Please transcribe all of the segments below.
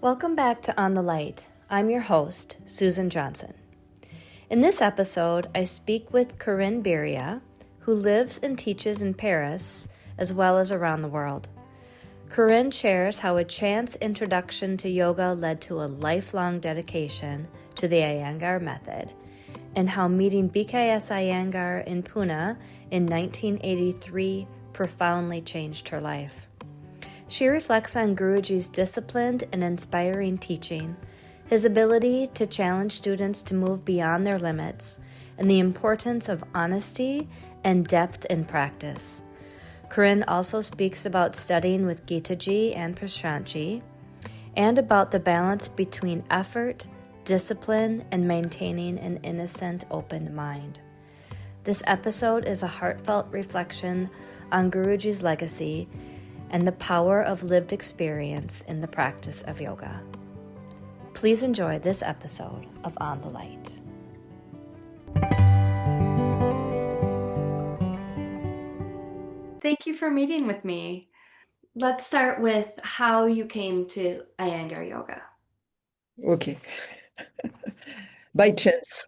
Welcome back to On the Light. I'm your host, Susan Johnson. In this episode, I speak with Corine Biria, who lives and teaches in Paris as well as around the world. Corine shares how a chance introduction to yoga led to a lifelong dedication to the Iyengar method, and how meeting B.K.S. Iyengar in Pune in 1983 profoundly changed her life. She reflects on Guruji's disciplined and inspiring teaching, his ability to challenge students to move beyond their limits, and the importance of honesty and depth in practice. Corine also speaks about studying with Geetaji and Prashantji, and about the balance between effort, discipline, and maintaining an innocent, open mind. This episode is a heartfelt reflection on Guruji's legacy and the power of lived experience in the practice of yoga. Please enjoy this episode of On the Light. Thank you for meeting with me. Let's start with how you came to Iyengar Yoga. Okay. By chance.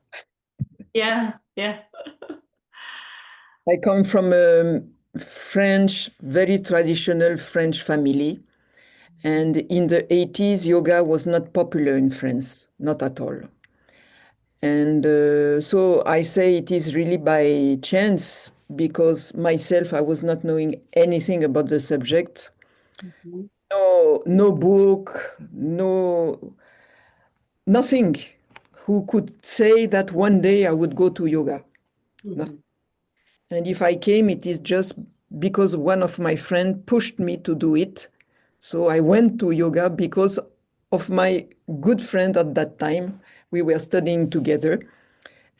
Yeah. I come from a French, very traditional French family. And in the 80s, yoga was not popular in France, not at all. And so I say it is really by chance, because myself, I was not knowing anything about the subject. Mm-hmm. No book, nothing who could say that one day I would go to yoga. Mm-hmm. And if I came, it is just because one of my friends pushed me to do it. So I went to yoga because of my good friend at that time. We were studying together,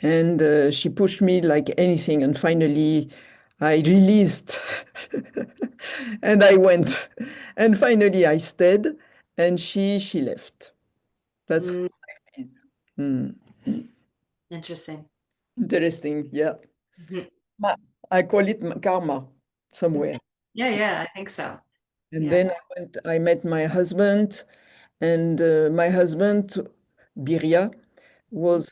and she pushed me like anything. And finally, I released and I went. And finally, I stayed, and she left. That's how life is. Interesting. Interesting, yeah. Mm-hmm. I call it karma somewhere. Yeah, I think so. And Yeah. then I met my husband, and my husband, Biria, was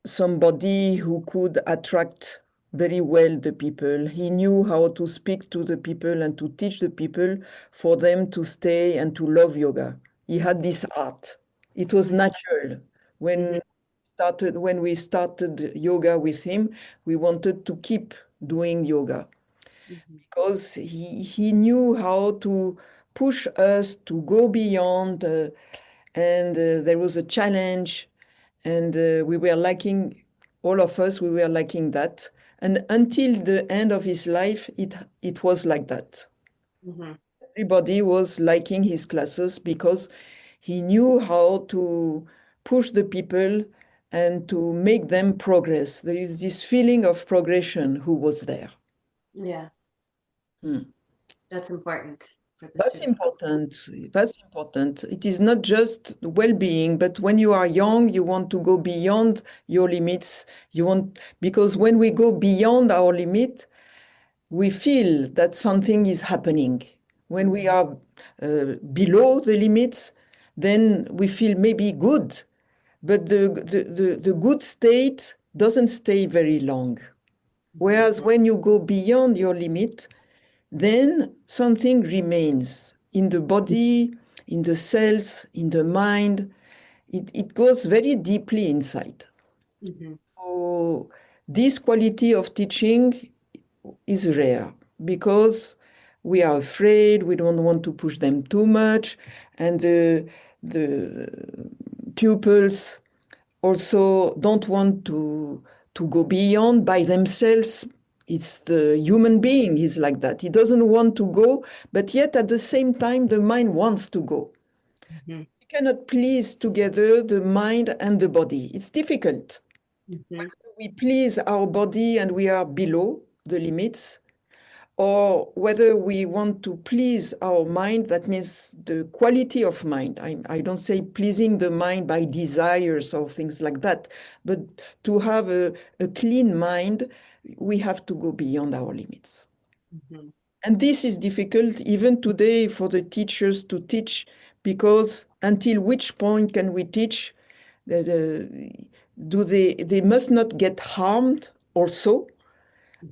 somebody who could attract very well the people. He knew how to speak to the people and to teach the people for them to stay and to love yoga. He had this art. It was natural. When we started yoga with him, we wanted to keep doing yoga, because he knew how to push us to go beyond, and there was a challenge, and we were liking, all of us, we were liking that. And until the end of his life, it was like that. Mm-hmm. Everybody was liking his classes because he knew how to push the people and to make them progress. There is this feeling of progression who was there. Yeah. That's important for the That's student. important. That's important. It is not just well-being, but when you are young, you want to go beyond your limits. Because when we go beyond our limit, we feel that something is happening. When we are below the limits, then we feel maybe good, but the good state doesn't stay very long. Whereas when you go beyond your limit, then something remains in the body, in the cells, in the mind. It goes very deeply inside. Mm-hmm. So this quality of teaching is rare because we are afraid, we don't want to push them too much, and the pupils also don't want to go beyond by themselves. It's the human being is like that. He doesn't want to go, but yet at the same time, the mind wants to go. Mm-hmm. We cannot please together the mind and the body. It's difficult. Mm-hmm. We please our body and we are below the limits, or whether we want to please our mind, that means the quality of mind. I don't say pleasing the mind by desires or things like that, but to have a clean mind, we have to go beyond our limits. Mm-hmm. And this is difficult even today for the teachers to teach because until which point can we teach? They must not get harmed also,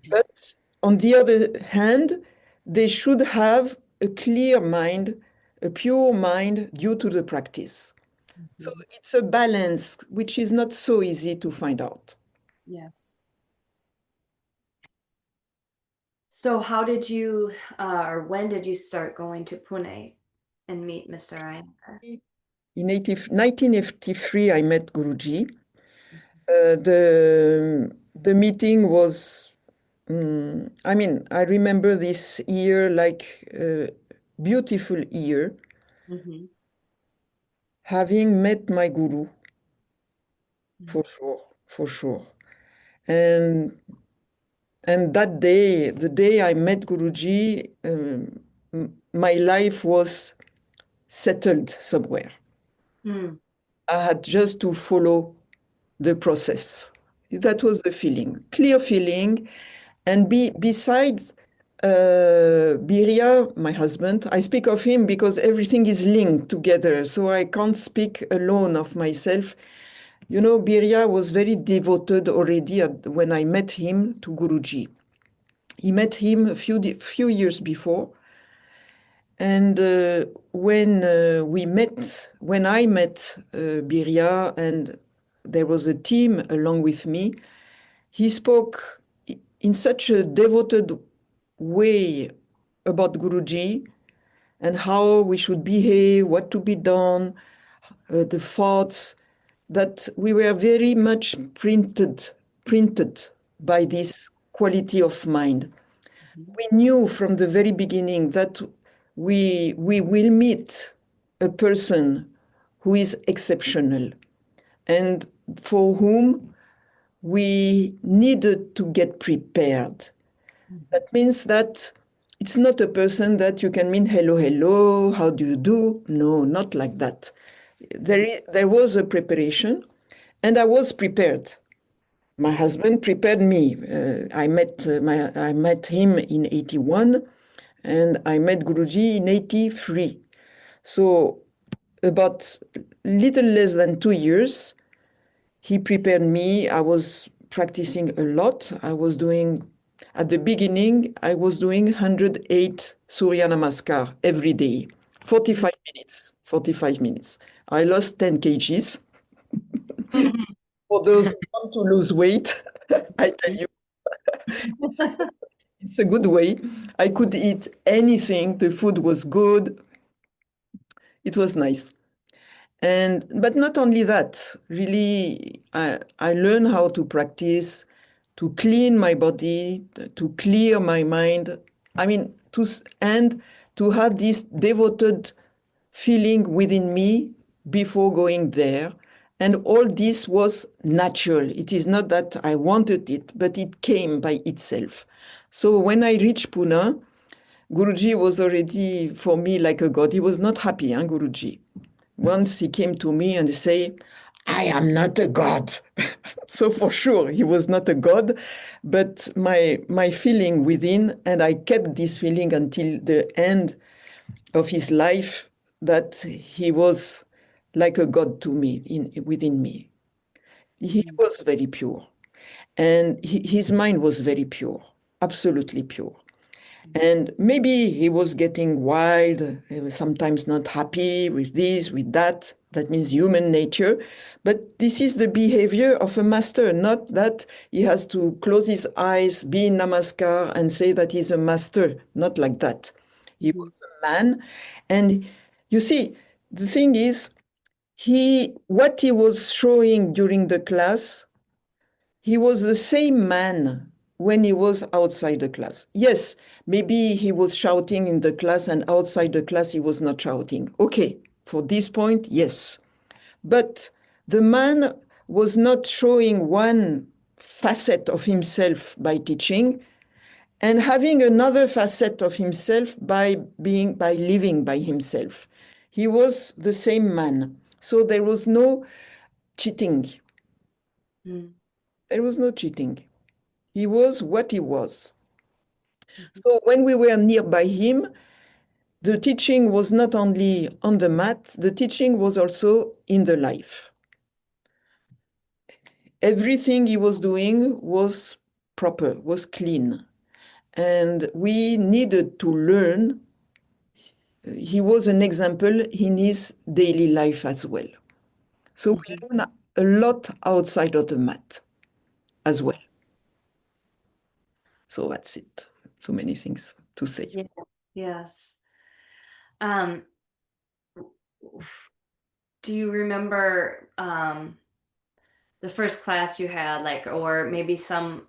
but on the other hand, they should have a clear mind, a pure mind due to the practice. So it's a balance which is not so easy to find out. Yes. So how did you, or when did you start going to Pune and meet Mr. Iyengar? In 1983, I met Guruji. The meeting was, I remember this year like a beautiful year, Mm-hmm. having met my guru, for sure, for sure. And and that day, the day I met Guruji, my life was settled somewhere. Mm. I had just to follow the process. That was the feeling, clear feeling. And besides Biria, my husband, I speak of him because everything is linked together. So I can't speak alone of myself. You know, Biria was very devoted already when I met him to Guruji. He met him a few years before. And when I met Biria, and there was a team along with me, he spoke in such a devoted way about Guruji and how we should behave, what to be done, the thoughts, that we were very much printed by this quality of mind. We knew from the very beginning that we will meet a person who is exceptional and for whom we needed to get prepared. That means that it's not a person that you can mean, hello, hello, how do you do? No, not like that. There was a preparation, and I was prepared. My husband prepared me. I met him in 81, and I met Guruji in 83. So about little less than 2 years, he prepared me. I was practicing a lot. At the beginning, I was doing 108 Surya Namaskar every day, 45 minutes, 45 minutes. I lost 10 kgs. For those who want to lose weight, I tell you, it's a good way. I could eat anything. The food was good. It was nice. But not only that, really, I learned how to practice, to clean my body, to clear my mind. I mean, and to have this devoted feeling within me before going there. And all this was natural. It is not that I wanted it, but it came by itself. So when I reached Pune, Guruji was already for me like a god. He was not happy, Guruji. Once he came to me and say, I am not a god. So for sure, he was not a god, but my feeling within, and I kept this feeling until the end of his life, that he was like a god to me, within me. He was very pure, and his mind was very pure, absolutely pure. And maybe he was getting wild, he was sometimes not happy with this, with that. That means human nature. But this is the behavior of a master, not that he has to close his eyes, be in namaskar, and say that he's a master. Not like that. He was a man. And you see, the thing is, what he was showing during the class, he was the same man when he was outside the class. Yes, maybe he was shouting in the class and outside the class he was not shouting. Okay, for this point, yes. But the man was not showing one facet of himself by teaching and having another facet of himself by living by himself. He was the same man. So there was no cheating. There was no cheating. He was what he was. So when we were nearby him, the teaching was not only on the mat, the teaching was also in the life. Everything he was doing was proper, was clean. And we needed to learn. He was an example in his daily life as well. So we Mhm. learn a lot outside of the mat as well. So that's it. So many things to say. Yeah. Yes. Um, do you remember the first class you had, like, or maybe some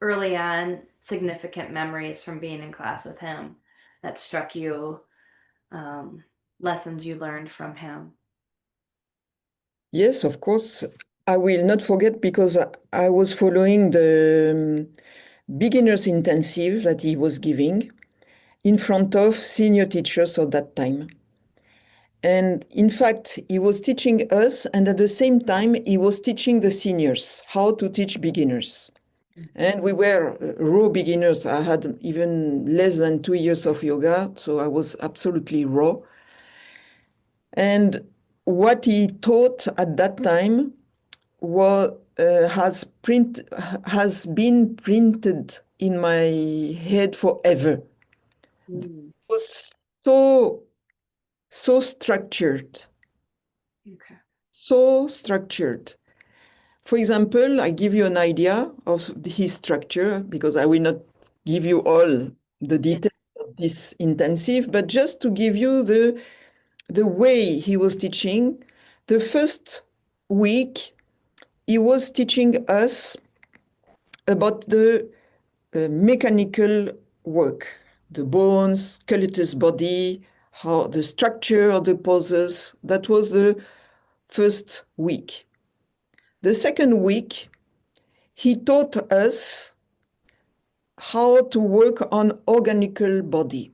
early on significant memories from being in class with him that struck you, um, lessons you learned from him? Yes, of course. I will not forget because I was following the beginners intensive that he was giving in front of senior teachers at that time. And in fact, he was teaching us, and at the same time, he was teaching the seniors how to teach beginners. And we were raw beginners. I had even less than 2 years of yoga, so I was absolutely raw. And what he taught at that time was, has been printed in my head forever. It Mm. was so structured, Okay. so structured. For example, I give you an idea of his structure because I will not give you all the Yeah. details of this intensive, but just to give you the way he was teaching. The first week, he was teaching us about the mechanical work, the bones, skeletal body, how the structure of the poses. That was the first week. The second week, he taught us how to work on organical body.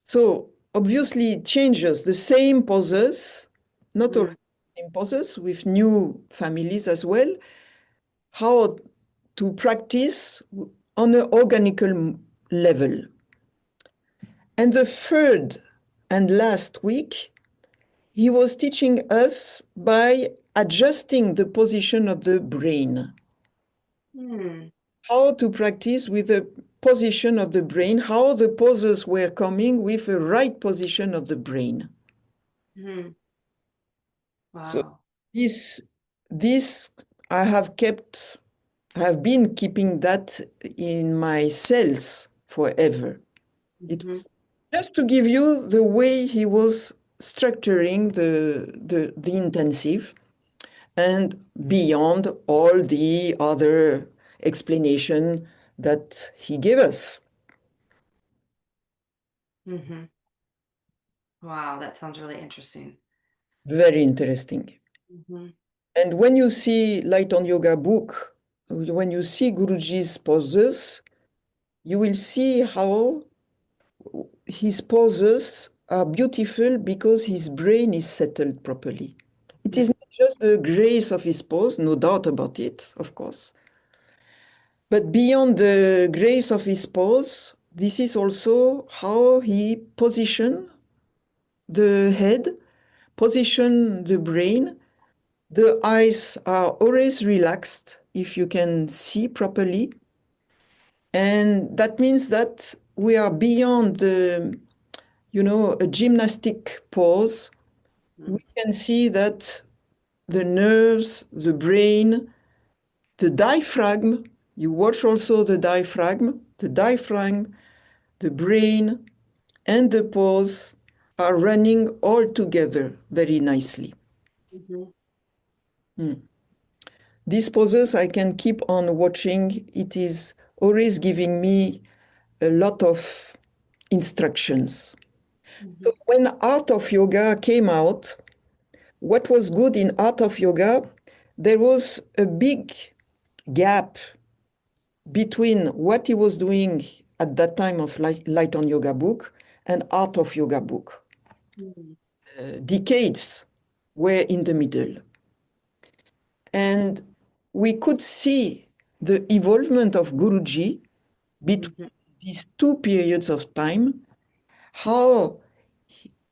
So obviously it changes the same poses, not always Mm. the same poses with new families as well, how to practice on an organical level. And the third and last week, he was teaching us by adjusting the position of the brain. Mm. How to practice with the position of the brain, how the poses were coming with a right position of the brain. Mm. So Wow. this I have been keeping that in my cells forever. It Mhm. was just to give you the way he was structuring the intensive and beyond all the other explanation that he gave us. Mhm. Wow, that sounds really interesting. Very interesting. Mhm. And when you see Light on Yoga book, when you see Guruji's poses, you will see how his poses are beautiful because his brain is settled properly. It is Mhm. not just the grace of his pose, no doubt about it, of course. But beyond the grace of his pose, this is also how he position the head, position the brain. The eyes are always relaxed if you can see properly. And that means that we are beyond a gymnastic pose. We Mm. can see that the nerves, the brain, the diaphragm, you watch also the diaphragm, the brain, and the pose are running all together very nicely. Mhm. Mm. These poses I can keep on watching. It is always giving me a lot of instructions. So Mhm. when Art of Yoga came out, what was good in Art of Yoga, there was a big gap between what he was doing at that time of Light on Yoga book and Art of Yoga book. Mhm. Decades were in the middle. And we could see the evolvement of Guruji between Mhm. these two periods of time. how,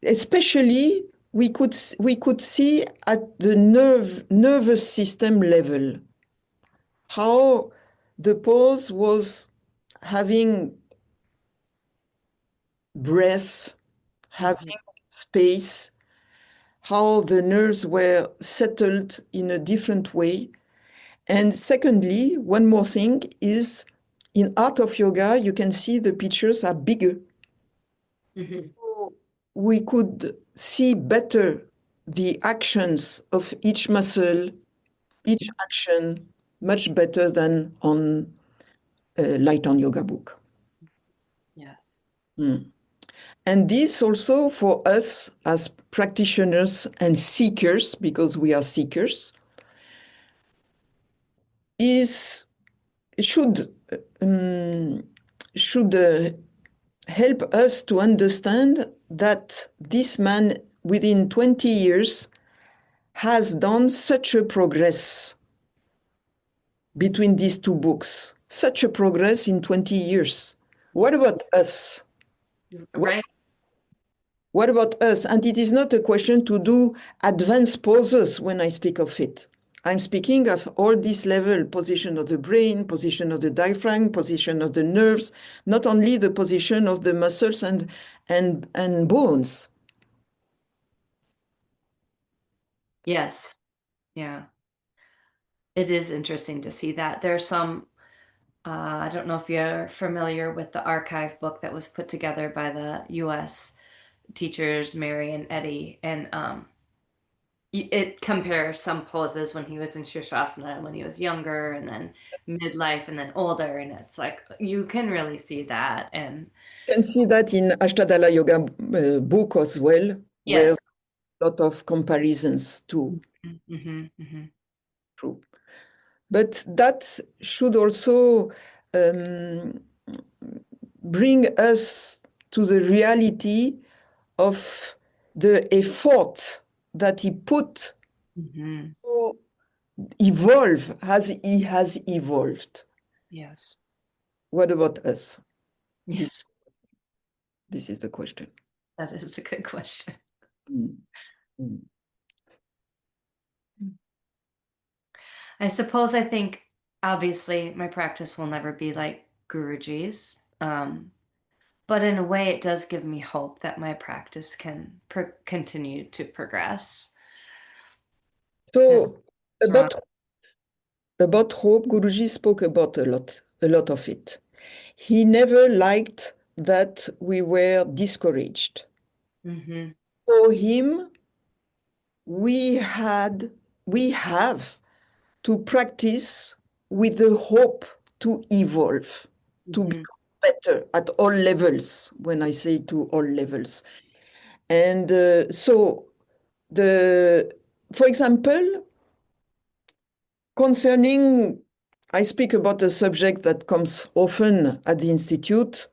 especially, we could see at the nervous system level how the pose was having breath, having space, how the nerves were settled in a different way. And secondly, one more thing is in Art of Yoga, you can see the pictures are bigger. Mhm. So we could see better the actions of each muscle, each action, much better than on a Light on Yoga book. Yes. Mm. And this also for us as practitioners and seekers, because we are seekers, is should um, should help us to understand that this man within 20 years has done such a progress between these two books, such a progress in 20 years. What about us? What, Right. what about us? And it is not a question to do advanced poses when I speak of it. I'm speaking of all this level, position of the brain, position of the diaphragm, position of the nerves, not only the position of the muscles and bones. Yes. Yeah. It is interesting to see that. There's some, I don't know if you're familiar with the archive book that was put together by the US teachers, Mary and Eddie, and it compares some poses when he was in Shirshasana and when he was younger, and then midlife, and then older, and it's like you can really see that. And You can see that in Ashtadala Yoga book as well, where yes. a lot of comparisons to Hmm. Hmm. true. But that should also um, bring us to the reality of the effort that he put Hmm. to evolve as he has evolved. Yes. What about us? This, Yes. this is the question. That is a good question. Mm. Mm. I suppose I think obviously my practice will never be like Guruji's. But in a way, it does give me hope that my practice can continue to progress. And So it's wrong. about hope, Guruji spoke about a lot of it. He never liked that we were discouraged. Hmm. For him, we had, we have to practice with the hope to evolve, to Hmm. become better at all levels. When I say to all levels, and so the, for example, concerning, I speak about a subject that comes often at the Institute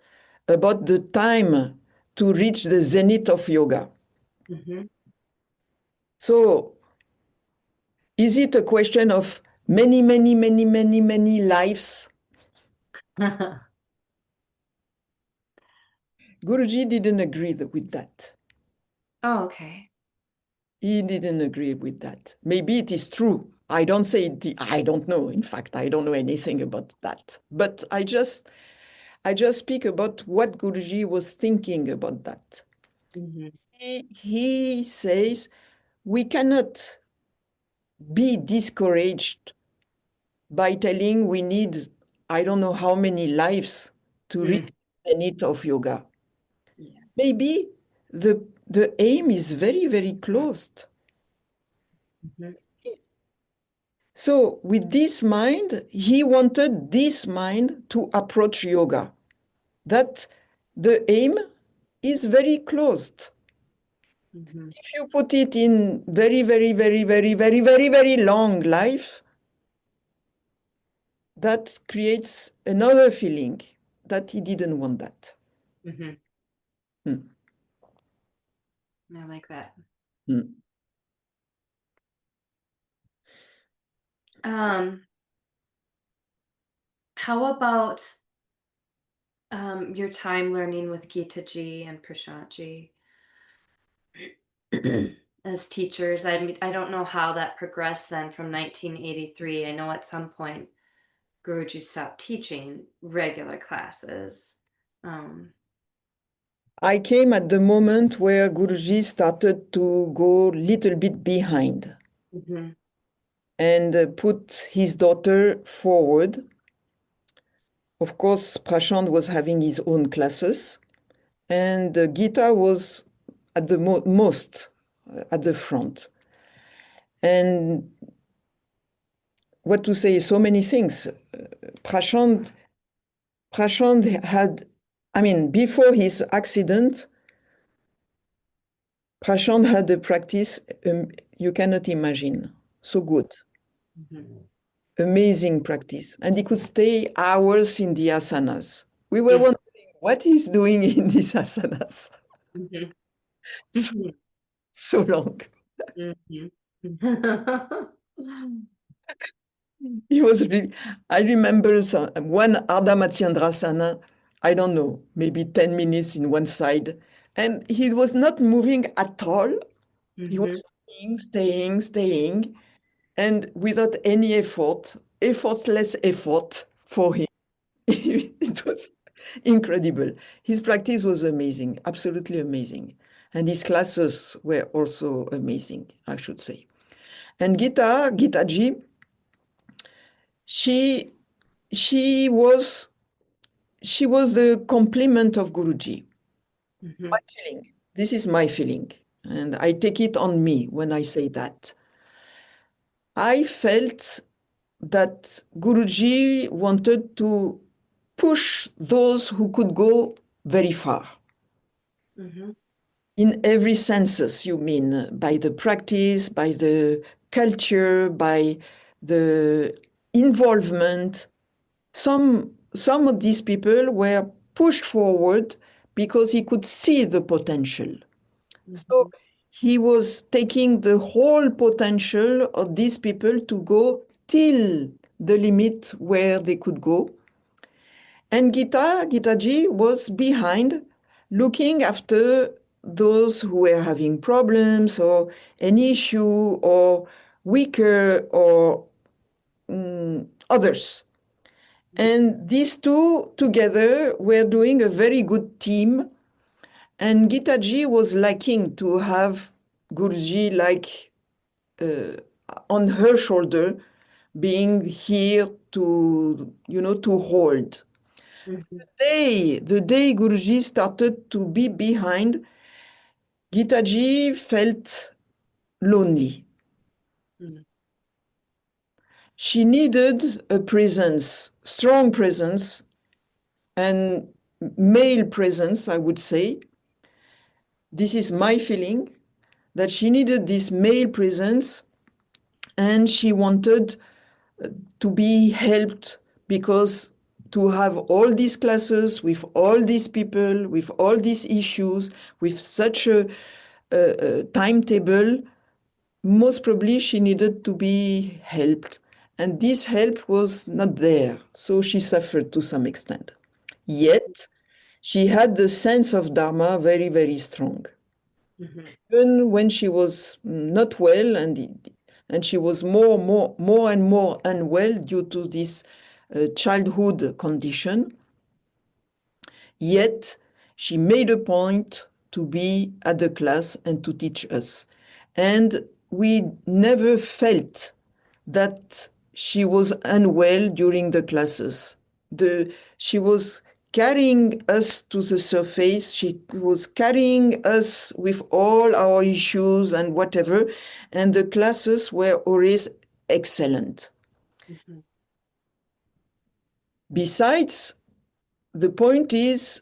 about the time to reach the zenith of yoga. Hmm. So, is it a question of many, many, many, many, many lives? Guruji didn't agree with that. Oh, okay. He didn't agree with that. Maybe it is true. I don't say it, I don't know. In fact, I don't know anything about that. But I just speak about what Guruji was thinking about that. Hmm. He says we cannot be discouraged by telling we need, I don't know how many lives to reach Mm. the need of yoga. Yeah. Maybe the aim is very, very closed. Hmm. So with this mind, he wanted this mind to approach yoga. That the aim is very closed. Hmm. If you put it in very, very, very, very, very, very, very long life, that creates another feeling that he didn't want that. Hmm. Mm. I like that. Mm. Um, how about your time learning with Geetaji and Prashantji as teachers? I mean, I don't know how that progressed then from 1983. I know at some point Guruji stopped teaching regular classes. I came at the moment where Guruji started to go little bit behind Mhm. and put his daughter forward. Of course, Prashant was having his own classes, and Gita was at the most at the front. And what to say, so many things. Prashant had, I mean, before his accident, Prashant had a practice you cannot imagine. So good. Mhm. Amazing practice. And he could stay hours in the asanas. We were Mhm. wondering what he's doing in these asanas. Mhm. So, Mhm. so long. Mhm. He was really, I remember one Ardha Matsyendrasana, I don't know, maybe 10 minutes in one side. And he was not moving at all. He Mhm. was staying, and without any effort, effortless effort for him. It was incredible. His practice was amazing, absolutely amazing. And his classes were also amazing, I should say. And Geetaji, she she was the complement of Guruji. My Mhm. feeling. This is my feeling. And I take it on me when I say that. I felt that Guruji wanted to push those who could go very far. Mhm. In every senses, you mean, by the practice, by the culture, by the involvement. Some of these people were pushed forward because he could see the potential. So Mhm. he was taking the whole potential of these people to go till the limit where they could go. And Geetaji was behind, looking after those who were having problems or an issue or weaker or others. And these two together were doing a very good team. And Geetaji was liking to have Guruji like on her shoulder, being here to, to hold. Mhm. The day Guruji started to be behind, Geetaji felt lonely. Mhm. She needed a presence, strong presence, and male presence, I would say. This is my feeling that she needed this male presence and she wanted to be helped because to have all these classes with all these people, with all these issues, with such a timetable, most probably she needed to be helped. And this help was not there. So she suffered to some extent. Yet, she had the sense of Dharma very, very strong. Mhm. Even when she was not well and she was more and more unwell due to this childhood condition, yet she made a point to be at the class and to teach us. And we never felt that she was unwell during the classes. She was carrying us to the surface. She was carrying us with all our issues and whatever. And the classes were always excellent. Mhm. Besides, the point is,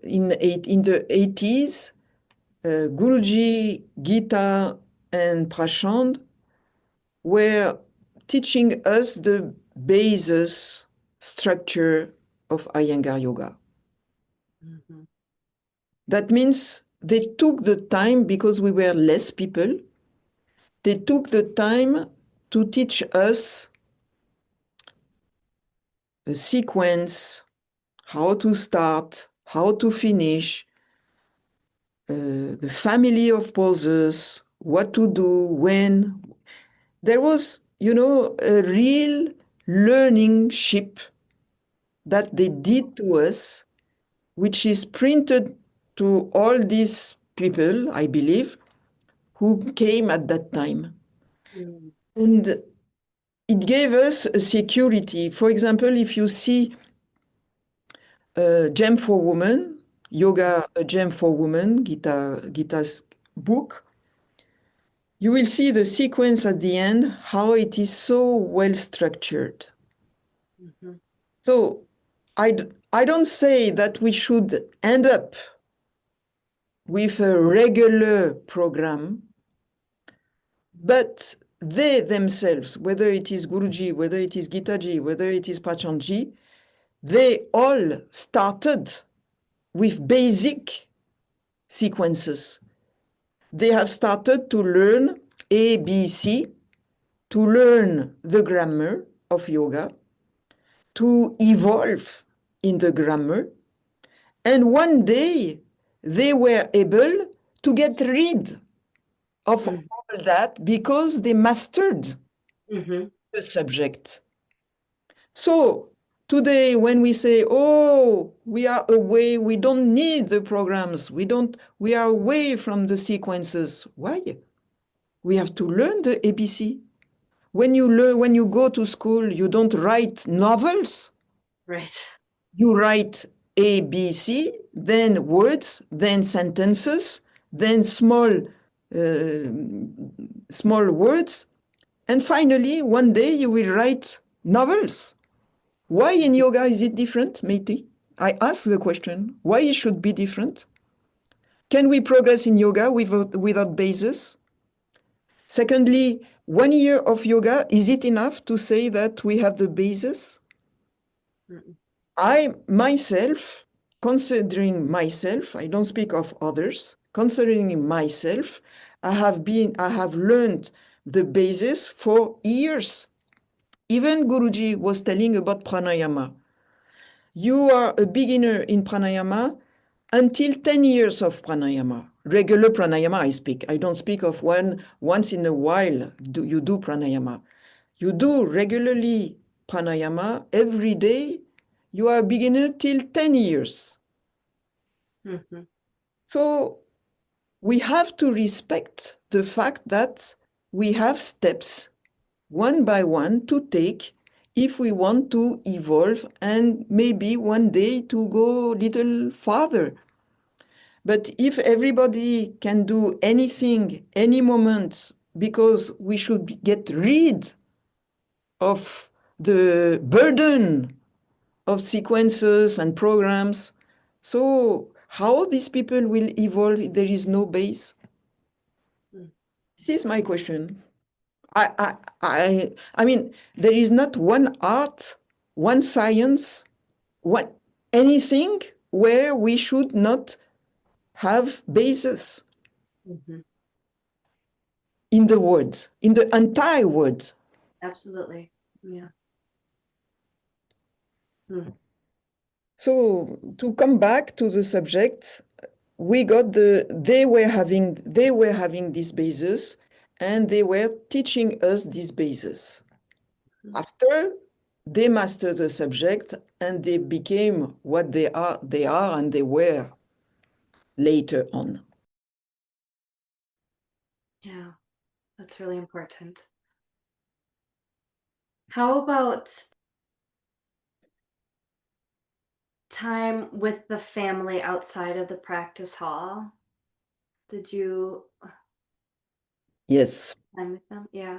in the 80s, Guruji, Gita, and Prashant were teaching us the basis structure of Iyengar yoga. Mhm. That means they took the time, because we were less people, they took the time to teach us a sequence, how to start, how to finish, the family of poses, what to do, when. There was, a real learning ship that they did to us, which is printed to all these people, I believe, who came at that time. Mm. And it gave us a security. For example, if you see Gem for Women, Yoga, a Gem for Women, Gita's book, you will see the sequence at the end, how it is so well structured. Mm-hmm. So I don't say that we should end up with a regular program, but they themselves, whether it is Guruji, whether it is Geetaji, whether it is Prashantji, they all started with basic sequences. They have started to learn A, B, C, to learn the grammar of yoga, to evolve in the grammar. And one day they were able to get rid of Mm. all that because they mastered Mm-hmm. the subject. So today, when we say, oh, we are away, we don't need the programs, we are away from the sequences. Why? We have to learn the ABC. When you go to school, you don't write novels. Right. You write A, B, C, then words, then sentences, then uh, small words, and finally, one day you will write novels. Why in yoga is it different, Meiti? I ask the question, why it should be different? Can we progress in yoga without basis? Secondly, 1 year of yoga, is it enough to say that we have the basis? Mm-mm. I myself, considering myself, I don't speak of others, considering myself, I have learned the basis for years. Even Guruji was telling about pranayama. You are a beginner in pranayama until 10 years of pranayama. Regular pranayama, I speak. I don't speak of once in a while you do pranayama. You do regularly pranayama every day. You are a beginner till 10 years. Mm-hmm. So we have to respect the fact that we have steps one by one to take if we want to evolve and maybe one day to go a little farther. But if everybody can do anything, any moment, because we should get rid of the burden of sequences and programs, so how these people will evolve if there is no base? Mm. This is my question. I mean, there is not one art, one science, one anything where we should not have basis Mm-hmm. in the words, in the entire words. Absolutely. Yeah. Mm. So to come back to the subject, they were having this basis and they were teaching us this basis. After they mastered the subject and they became what they are and they were later on. Yeah, that's really important. How about time with the family outside of the practice hall? Did you Yes, time with them? Yeah.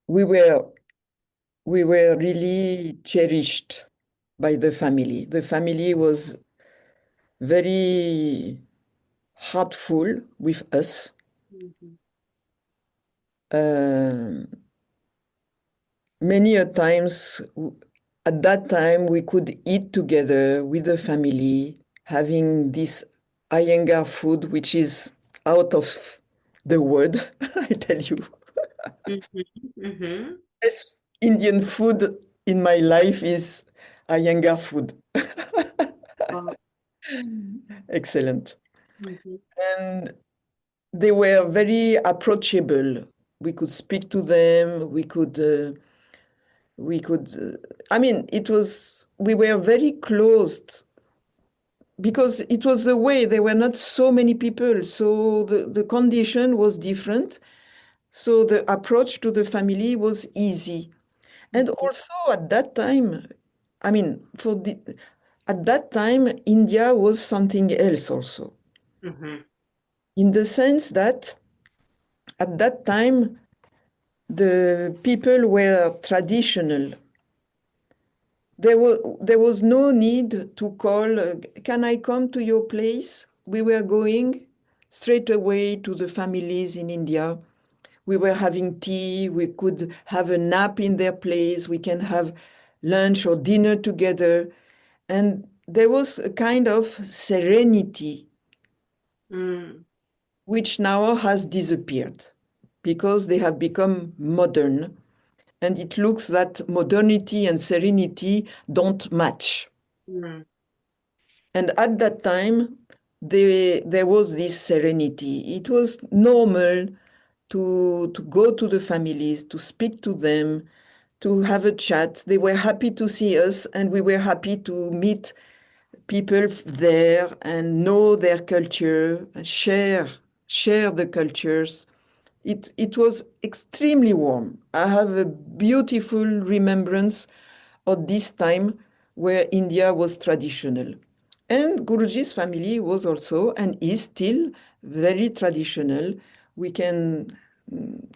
we were we were really cherished by the family. The family was very heartful with us. Mm-hmm. Um, Many a times, at that time, we could eat together with the family, having this Iyengar food, which is out of the world, I tell you. Mm-hmm. Mm-hmm. Best Indian food in my life is Iyengar food. Wow. Excellent. Mhm. And they were very approachable. We could speak to them. I mean, we were very closed because it was the way there were not so many people. So the condition was different. So the approach to the family was easy. And Mhm. also at that time, I mean, at that time, India was something else also, Mhm. in the sense that at that time, the people were traditional. There was no need to call, can I come to your place? We were going straight away to the families in India. We were having tea. We could have a nap in their place. We can have lunch or dinner together. And there was a kind of serenity, Mm. which now has disappeared because they have become modern. And it looks that modernity and serenity don't match. Mm. And at that time, there was this serenity. It was normal to go to the families, to speak to them, to have a chat. They were happy to see us, and we were happy to meet people there and know their culture, share the cultures. It was extremely warm. I have a beautiful remembrance of this time where India was traditional. And Guruji's family was also and is still very traditional. We can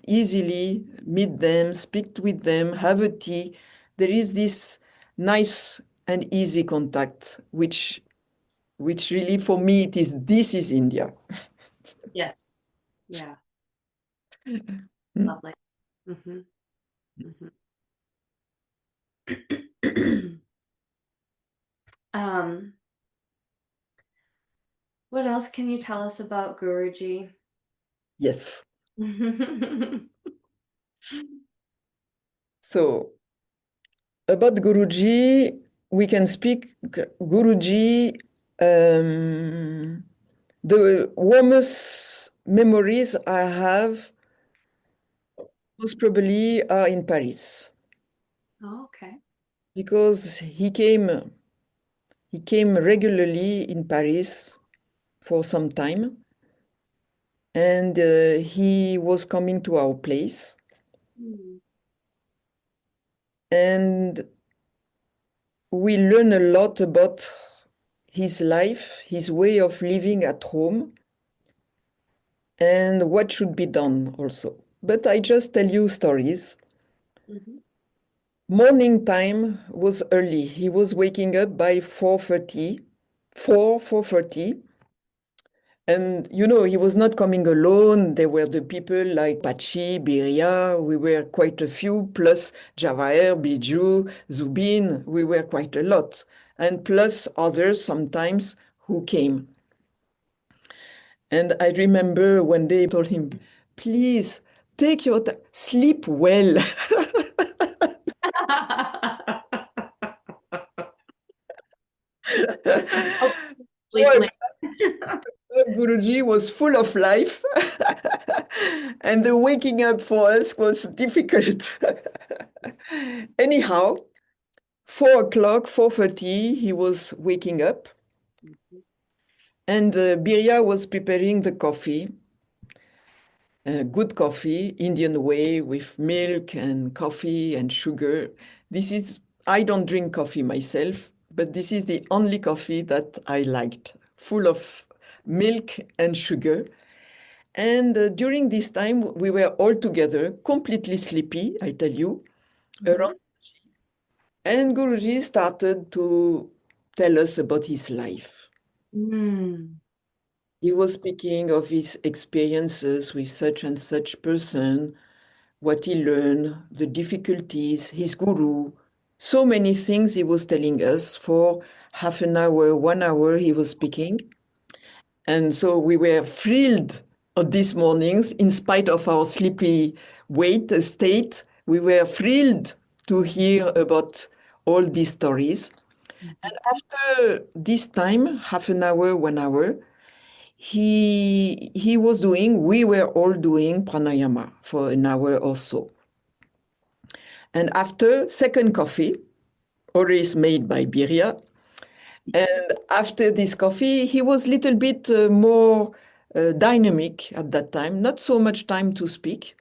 easily meet them, speak with them, have a tea. There is this nice and easy contact, which really for me this is India. Yes. Yeah. Lovely. Mhm. Mhm. Um, what else can you tell us about Guruji? Yes. So about Guruji, we can speak Guruji. The warmest memories I have most probably are in Paris Oh, okay. because he came regularly in Paris for some time, and he was coming to our place, Mm. and we learn a lot about his life, his way of living at home, and what should be done also. But I just tell you stories. Mhm. Morning time was early. He was waking up by 4:30, 4:30. And he was not coming alone. There were the people like Pachi, Biria. We were quite a few, plus Javaher, Biju, Zubin. We were quite a lot. And plus others sometimes who came. And I remember one day I told him, please take your time, sleep well. Oh, sleep Poor late. Guruji was full of life, and the waking up for us was difficult. Anyhow, 4 o'clock, 4:30, he was waking up, Mhm. and Biria was preparing the coffee, good coffee, Indian way, with milk and coffee and sugar. I don't drink coffee myself, but this is the only coffee that I liked, full of milk and sugar. And during this time, we were all together, completely sleepy, I tell you, Mhm. around. And Guruji started to tell us about his life. Mm. He was speaking of his experiences with such and such person, what he learned, the difficulties, his guru, so many things he was telling us for half an hour, 1 hour he was speaking. And so we were thrilled on these mornings, in spite of our sleepy state. We were thrilled to hear about all these stories. Mhm. And after this time, half an hour, 1 hour, we were all doing pranayama for an hour or so. And after second coffee, always made by Biria, and after this coffee, he was a little bit more dynamic at that time, not so much time to speak.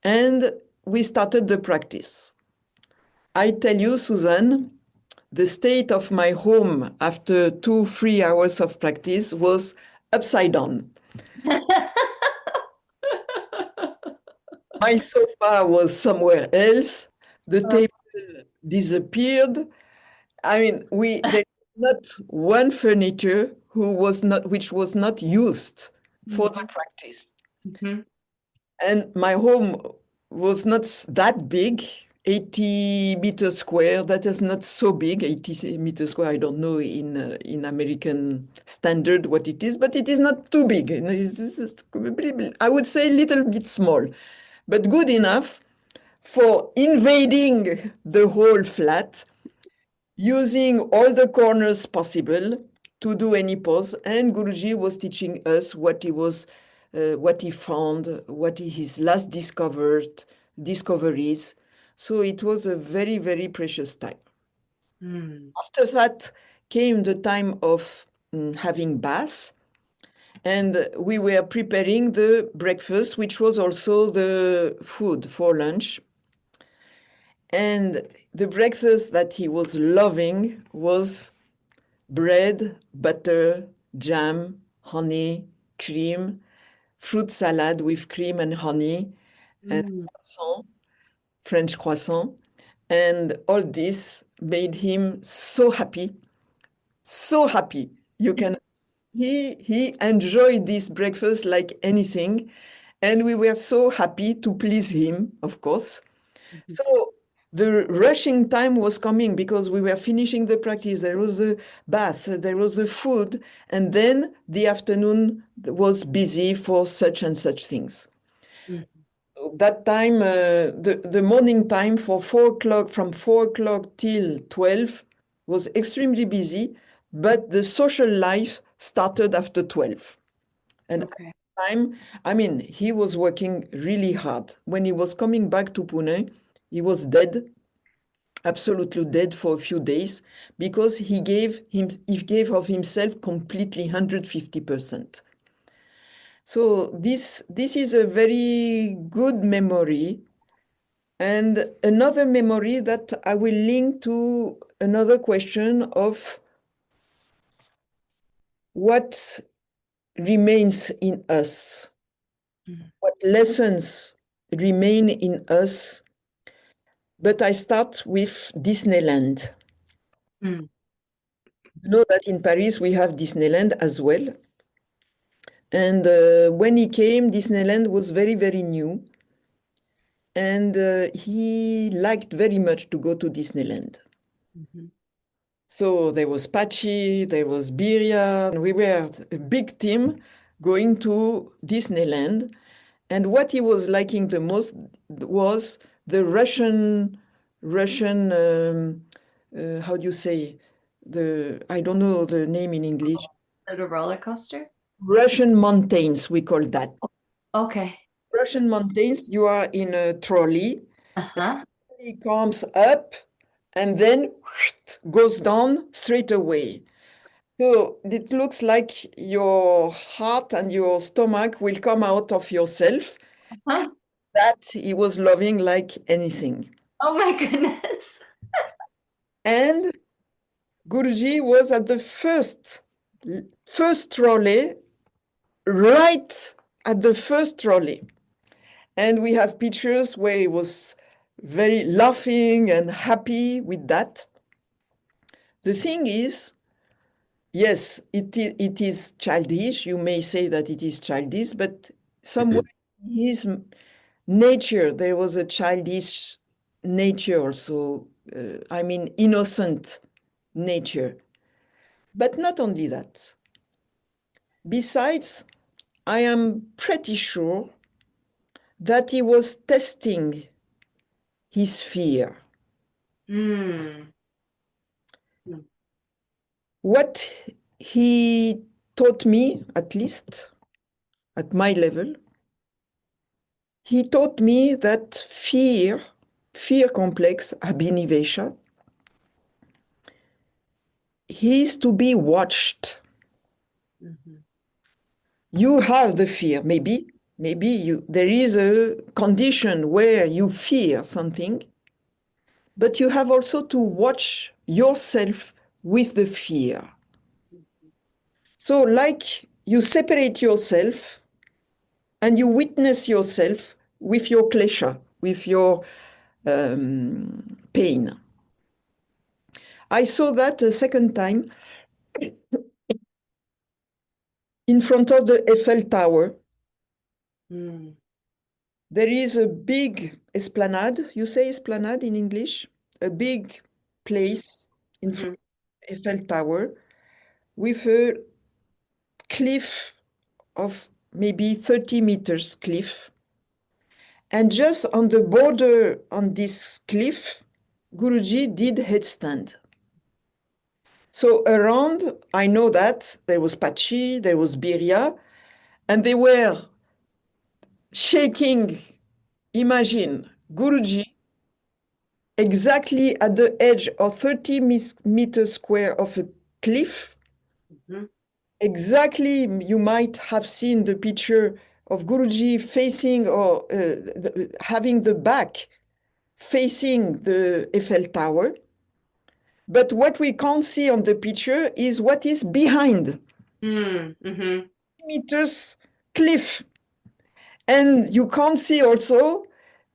And we started the practice. I tell you, Susan, the state of my home after 2, 3 hours of practice was upside down. My sofa was somewhere else. The table disappeared. I mean, there was not one furniture which was not used for the Mhm. practice. Mhm. And my home was not that big, 80 meters square. That is not so big, 80 meters square. I don't know in American standard what it is, but it is not too big. I would say a little bit small, but good enough for invading the whole flat, using all the corners possible to do any pose. And Guruji was teaching us what he found, his last discoveries. So it was a very, very precious time. Mm. After that came the time of having bath. And we were preparing the breakfast, which was also the food for lunch. And the breakfast that he was loving was bread, butter, jam, honey, cream, fruit salad with cream and honey, and Mm. croissant, French croissant. And all this made him so happy, so happy. You can he enjoyed this breakfast like anything, and we were so happy to please him, of course. Mhm. So the rushing time was coming because we were finishing the practice. There was the bath, there was the food, and then the afternoon was busy for such and such things. Mhm. That time, the morning time for 4 o'clock, from 4 o'clock till 12, was extremely busy, but the social life started after 12. And at Okay. the time, I mean, he was working really hard. When he was coming back to Pune, he was dead, absolutely dead for a few days because he gave of himself completely 150%. So this is a very good memory, and another memory that I will link to another question of what remains in us, Mm. what lessons remain in us. But I start with Disneyland. Mm. You know that in Paris we have Disneyland as well. And when he came, Disneyland was very, very new. And he liked very much to go to Disneyland. Mhm. So there was Pachi, there was Biria, and we were a big team going to Disneyland. And what he was liking the most was the Russian, how do you say, I don't know the name in English, The roller coaster? Russian mountains, we call that. Okay. Russian mountains, you are in a trolley, Uh-huh. it comes up and then goes down straight away. So it looks like your heart and your stomach will come out of yourself. Huh? That he was loving like anything. Oh my goodness. And Guruji was at the first trolley, right at the first trolley. And we have pictures where he was very laughing and happy with that. The thing is, yes, it is childish. You may say that it is childish, but somewhere in his nature, there was a childish nature also. I mean, innocent nature. But not only that. Besides, I am pretty sure that he was testing his fear. Mm. Mm. What he taught me, at least at my level, he taught me that fear complex, abhinivesha, is to be watched. Mhm. You have the fear, maybe there is a condition where you fear something, but you have also to watch yourself with the fear. So, like you separate yourself and you witness yourself with your klesha, with your pain. I saw that a second time in front of the Eiffel Tower. Mm. There is a big esplanade, you say esplanade in English, a big place in front Mhm. of the Eiffel Tower with a cliff of maybe 30 meters cliff. And just on the border on this cliff, Guruji did headstand. So around, I know that there was Pachi, there was Biria, and they were shaking. Imagine Guruji exactly at the edge of 30 meters square of a cliff. Mhm. Exactly, you might have seen the picture of Guruji facing or having the back facing the Eiffel Tower. But what we can't see on the picture is what is behind Mm. Mhm. meters cliff. And you can't see also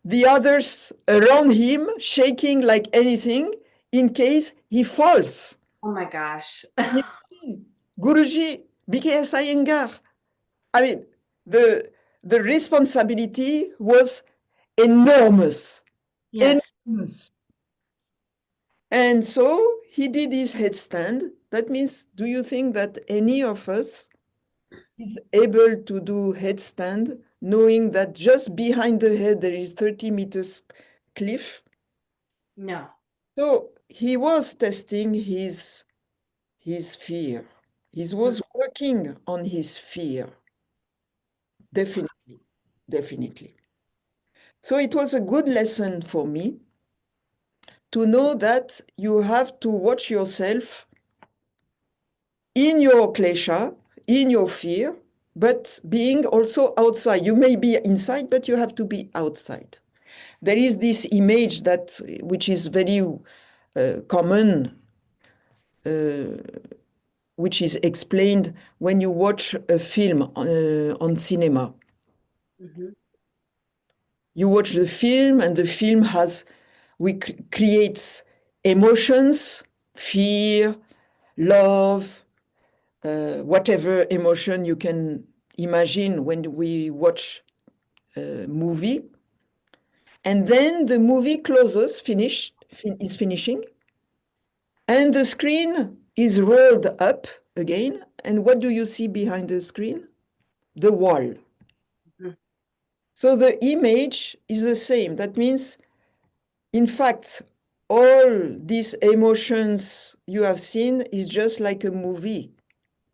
the others around him shaking like anything in case he falls. Oh my gosh. Guruji, B.K.S. Iyengar. I mean, the, the responsibility was enormous, Yes. enormous. And so he did his headstand. That means, do you think that any of us is able to do headstand knowing that just behind the head there is 30 meters cliff? No. So he was testing his fear. He Mm. was working on his fear. Definitely, definitely. So it was a good lesson for me to know that you have to watch yourself in your klesha, in your fear, but being also outside. You may be inside, but you have to be outside. There is this image that which is very common, which is explained when you watch a film on cinema. Mhm. You watch the film, and the film creates emotions, fear, love, whatever emotion you can imagine when we watch a movie. And then the movie closes, is finishing, and the screen is rolled up again. And what do you see behind the screen? The wall. Mhm. So the image is the same. That means, in fact, all these emotions you have seen is just like a movie.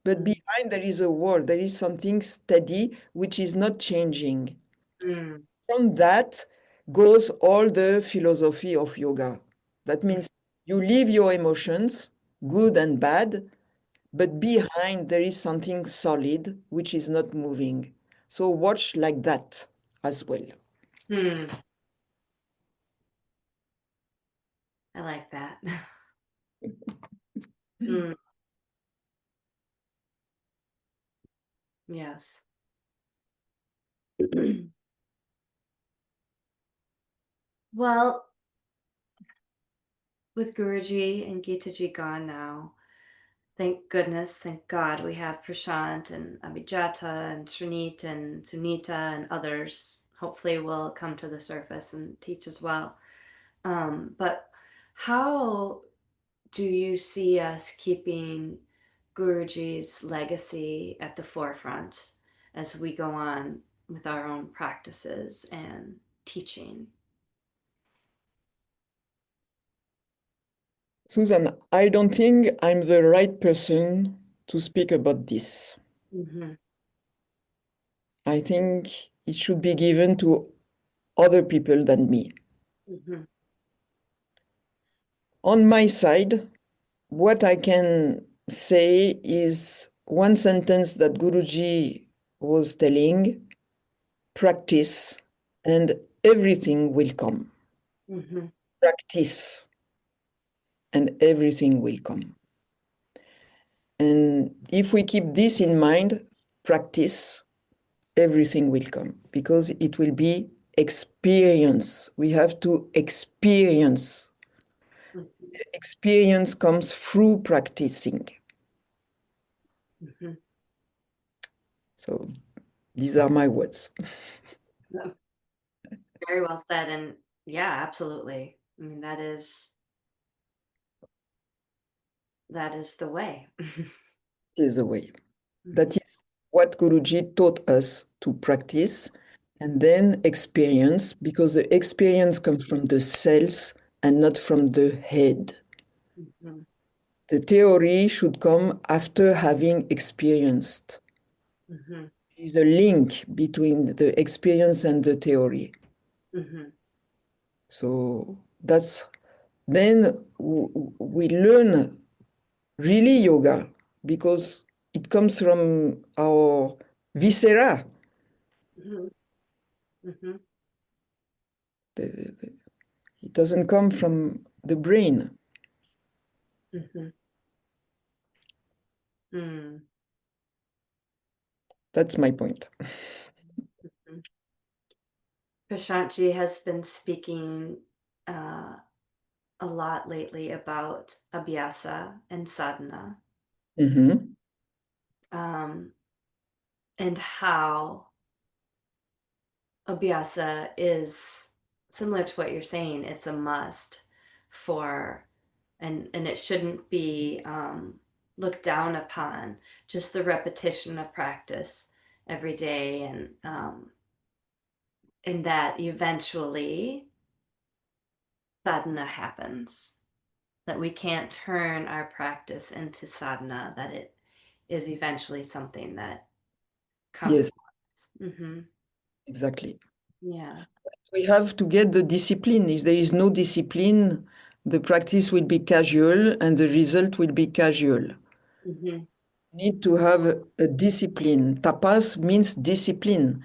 But Mm. behind there is a wall, there is something steady which is not changing. Mm. From that goes all the philosophy of yoga. That Mm. means you leave your emotions, good and bad, but behind there is something solid which is not moving. So watch like that as well. Mm. I like that. Mm. Yes. Well, with Guruji and Geetaji gone now, thank goodness, thank God, we have Prashant and Abhijata and Srinit and Sunita and others. Hopefully, will come to the surface and teach as well. But how do you see us keeping Guruji's legacy at the forefront as we go on with our own practices and teaching? Susan, I don't think I'm the right person to speak about this. Mm-hmm. I think it should be given to other people than me. Mm-hmm. On my side, what I can say is one sentence that Guruji was telling: practice and everything will come. Mm-hmm. Practice and everything will come. And if we keep this in mind, practice, everything will come because it will be experience. We have to experience. Experience comes through practicing. Mm-hmm. So these are my words. Very well said. And yeah, absolutely. I mean, that is the way. This is the way. Mm-hmm. That is what Guruji taught us to practice and then experience, because the experience comes from the cells and not from the head. Mm-hmm. The theory should come after having experienced. Mm-hmm. There is a link between the experience and the theory. Mm-hmm. So that's then we learn really yoga because it comes from our viscera. Mm-hmm. Mm-hmm. It doesn't come from the brain. Mm-hmm. Mm. That's my point. Mm-hmm. Prashantji has been speaking uh, a lot lately about abhyasa and sadhana, Mm-hmm. um, and how abhyasa is similar to what you're saying. It's a must for, and it shouldn't be looked down upon. Just the repetition of practice every day, and that eventually sadhana happens. That we can't turn our practice into sadhana. That it is eventually something that comes. Yes, Mm-hmm. exactly. Yeah. We have to get the discipline. If there is no discipline, the practice will be casual and the result will be casual. Mm-hmm. Need to have a discipline. Tapas means discipline.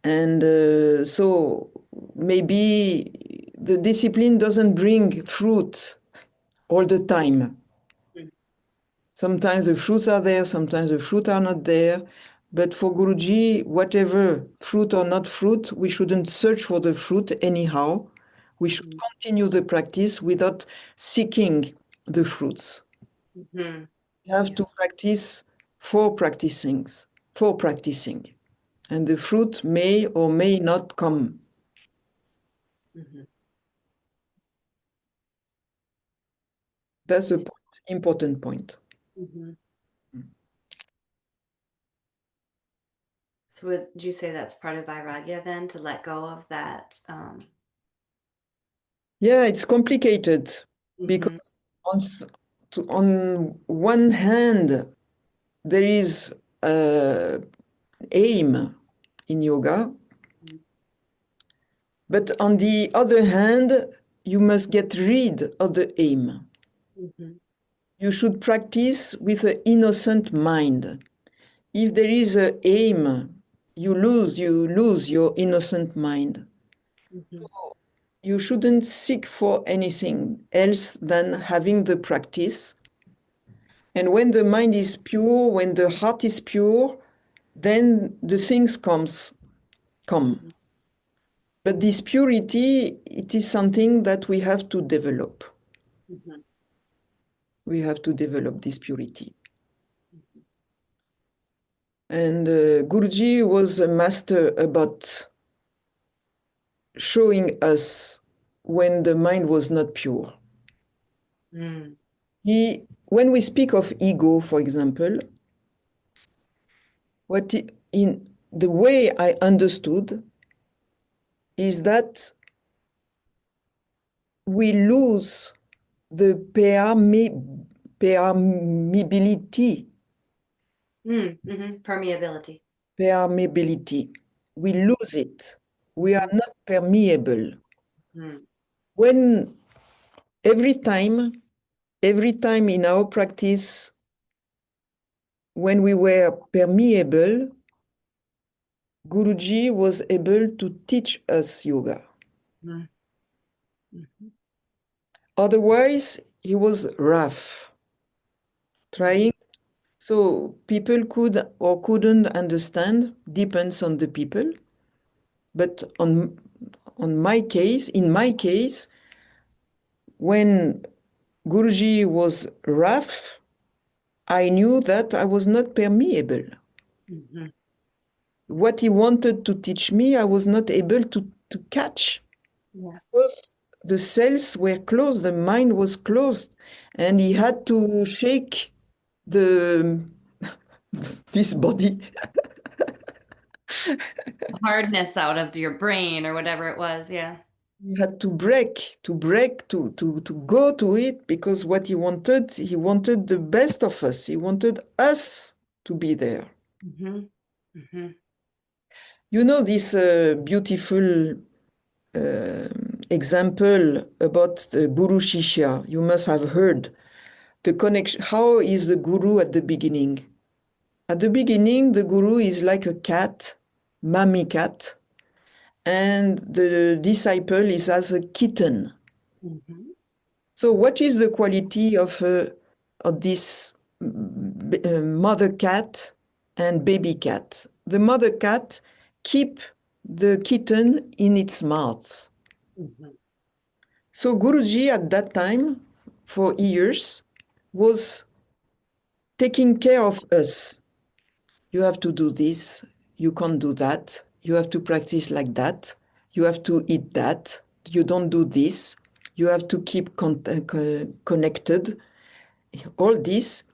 And so maybe the discipline doesn't bring fruit all the time. Sometimes the fruits are there, sometimes the fruit are not there. But for Guruji, whatever fruit or not fruit, we shouldn't search for the fruit anyhow. We should Mm-hmm. continue the practice without seeking the fruits. Mm-hmm. We have Yeah. to practice for practicing, for practicing. And the fruit may or may not come. Mm-hmm. That's a point, important point. Mm-hmm. So would you say that's part of vairagya then, to let go of that? Yeah, it's complicated because Mm-hmm. on, on one hand, there is aim in yoga, but on the other hand, you must get rid of the aim. Mm-hmm. You should practice with an innocent mind. If there is an aim, you lose your innocent mind. Mm-hmm. You shouldn't seek for anything else than having the practice. And when the mind is pure, when the heart is pure, then the things come. Mm-hmm. But this purity, it is something that we have to develop. Mm-hmm. We have to develop this purity. And Guruji was a master about showing us when the mind was not pure. Mm-hmm. When we speak of ego, for example, in the way I understood is that we lose the permeability, Permeability. permeability. We lose it. We are Mm-hmm. not permeable. Mm-hmm. When every time, every time in our practice, when we were permeable, Guruji was able to teach us yoga. Mm-hmm. Otherwise, he was rough, Mm-hmm. trying. So people could or couldn't understand, depends on the people. But on my case, in my case, when Guruji was rough, I knew that I was not permeable. Mm-hmm. What he wanted to teach me, I was not able to catch. Yeah. Because the cells were closed, the mind was closed, and he had to shake the this body. Hardness out of your brain or whatever it was. Yeah. He had to go to it because what he wanted the best of us. He wanted us to be there. Mm-hmm. Mm-hmm. You know this beautiful example about the Guru Shishya. You must have heard the connection. How is the Guru at the beginning? At the beginning, the Guru is like a cat, mommy cat, and the disciple is as a kitten. Mm-hmm. So, what is the quality of this mother cat and baby cat? The mother cat keep the kitten in its mouth. Mm-hmm. So Guruji at that time, for years, was taking care of us. You have to do this, you can't do that, you have to practice like that, you have to eat that, you don't do this, you have to keep connected, all this.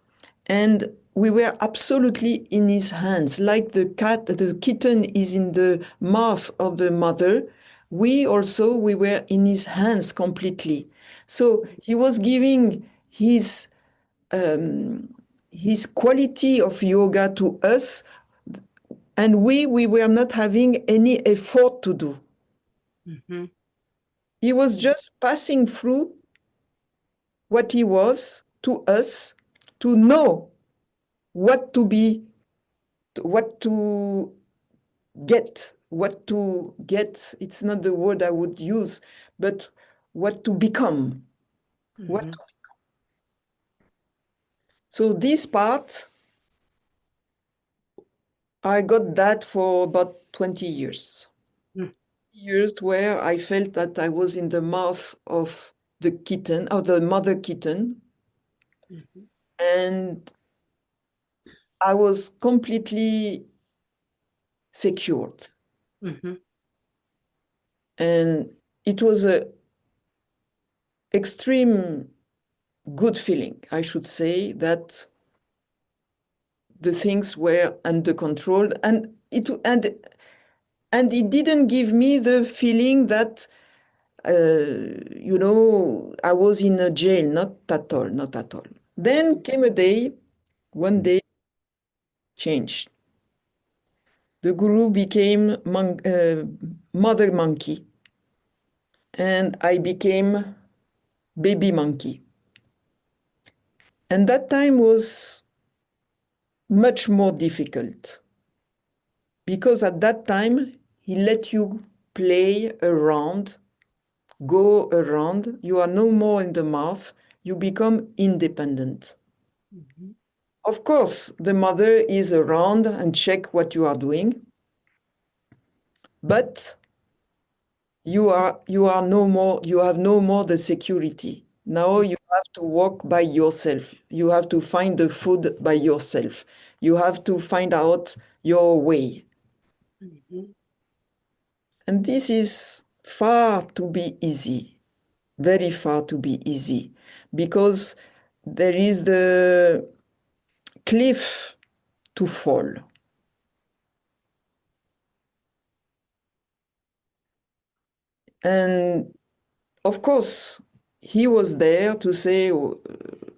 And we were absolutely in his hands, like the kitten is in the mouth of the mother. We were in his hands completely. So he was giving his quality of yoga to us, and we were not having any effort to do. Mm-hmm. He was just passing through what he was to us to know what to be, what to get. It's not the word I would use, but what to become. What Mm-hmm. so this part, I got that for about 20 years. Years where I felt that I was in the mouth of the kitten, or the mother kitten, Mm-hmm. and I was completely secured. Mm-hmm. And it was a extreme good feeling, I should say, that the things were under control, and it didn't give me the feeling that I was in a jail. Not at all, not at all. Then came a day, one day changed. The guru became mother monkey, and I became baby monkey. And that time was much more difficult because at that time he let you play around, go around. You are no more in the mouth. You become independent. Mm-hmm. Of course, the mother is around and check what you are doing, but you are no more. You have no more the security. Now you have to walk by yourself. You have to find the food by yourself. You have to find out your way. Mm-hmm. And this is far to be easy, very far to be easy, because there is the cliff to fall. And of course, he was there to say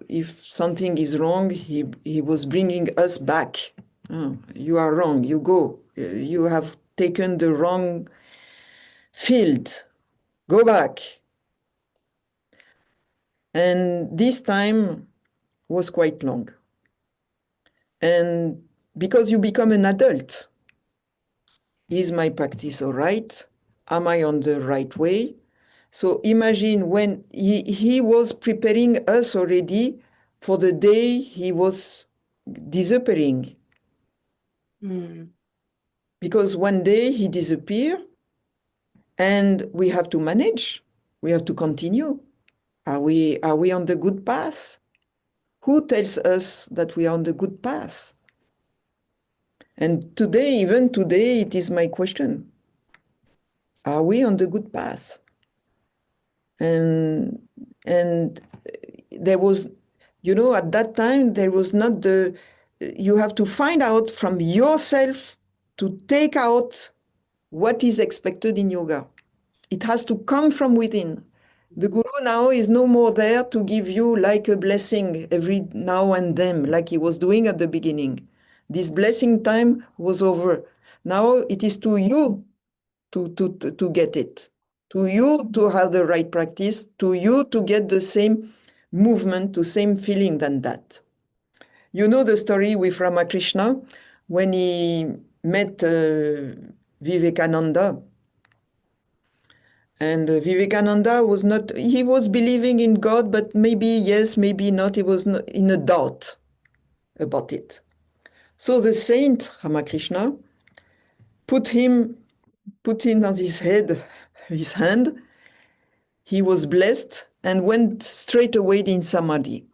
if something is wrong, he was bringing us back. Oh, you are wrong, you go. You have taken the wrong field. Go back. And this time was quite long. And because you become an adult, is my practice all right? Am I on the right way? So imagine when he was preparing us already for the day he was disappearing. Mm. Because one day he disappeared and we have to manage. We have to continue. Are we on the good path? Who tells us that we are on the good path? And today, even today, it is my question. Are we on the good path? And there was, at that time, there was not you have to find out from yourself to take out what is expected in yoga. It has to come from within. The guru now is no more there to give you like a blessing every now and then, like he was doing at the beginning. This blessing time was over. Now it is to you to get it, to you to have the right practice, to you to get the same movement, the same feeling than that. You know the story with Ramakrishna when he met Vivekananda. And Vivekananda was not, he was believing in God, but maybe yes, maybe not. He was in a doubt about it. So the saint Ramakrishna put in on his head, his hand. He was blessed and went straight away in samadhi.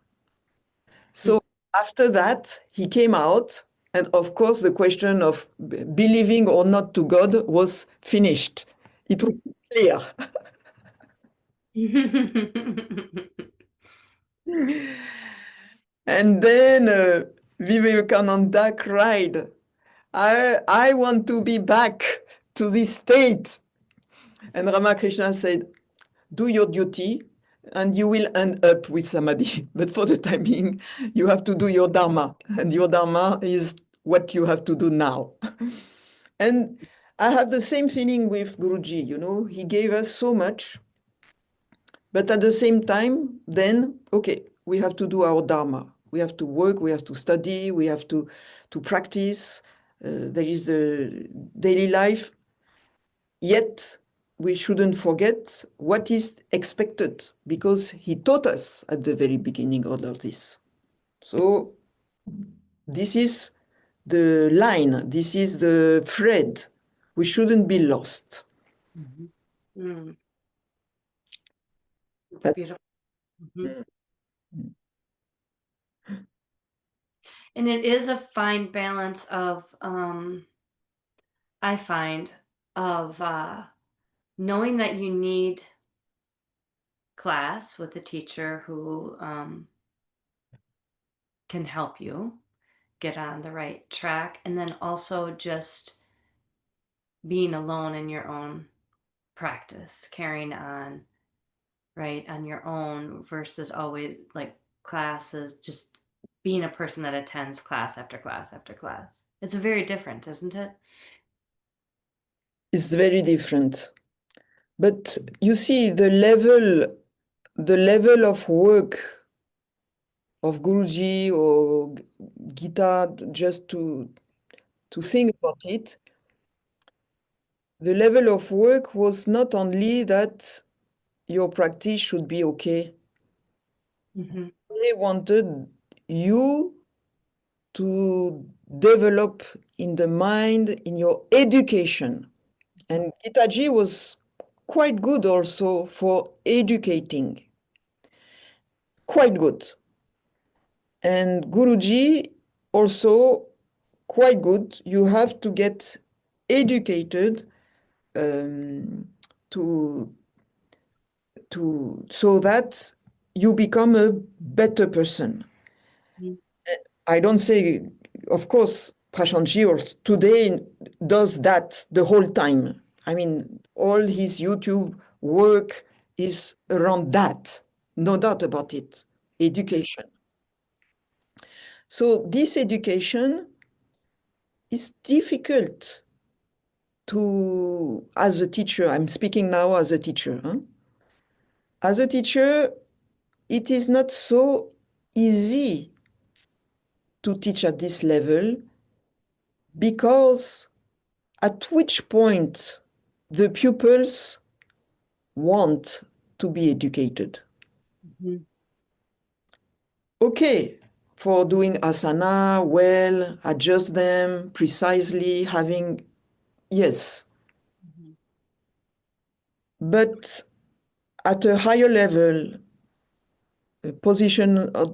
So after that, he came out. And of course, the question of believing or not to God was finished. It was clear. And then Vivekananda cried, I want to be back to this state. And Ramakrishna said, do your duty and you will end up with samadhi. But for the time being, you have to do your dharma. And your dharma is what you have to do now. And I have the same feeling with Guruji, he gave us so much. But at the same time, then, okay, we have to do our dharma. We have to work, we have to study, we have to practice. There is the daily life. Yet, we shouldn't forget what is expected because he taught us at the very beginning all of this. So, this is the line, this is the thread. We shouldn't be lost. Mm. It's That's beautiful. Mhm. And it is a fine balance of, I find, of knowing that you need class with a teacher who can help you get on the right track, and then also just being alone in your own practice, carrying on right on your own versus always like classes, just being a person that attends class after class after class. It's very different, isn't it? It's very different. But you see, the level of work of Guruji or Gita, just to think about it, the level of work was not only that your practice should be okay. Mm-hmm. They wanted you to develop in the mind, in your education. And Geetaji was quite good also for educating, quite good. And Guruji also quite good. You have to get educated um, to so that you become a better person. Mm-hmm. I don't say, of course, Prashantji or today does that the whole time. I mean, all his YouTube work is around that. no doubt about it, education. So this education is difficult to, as a teacher, I'm speaking now as a teacher. Huh? As a teacher, it is not so easy to teach at this level because at which point the pupils want to be educated. Mhm. Okay, for doing asana well, adjust them precisely, having, yes. But at a higher level, the position of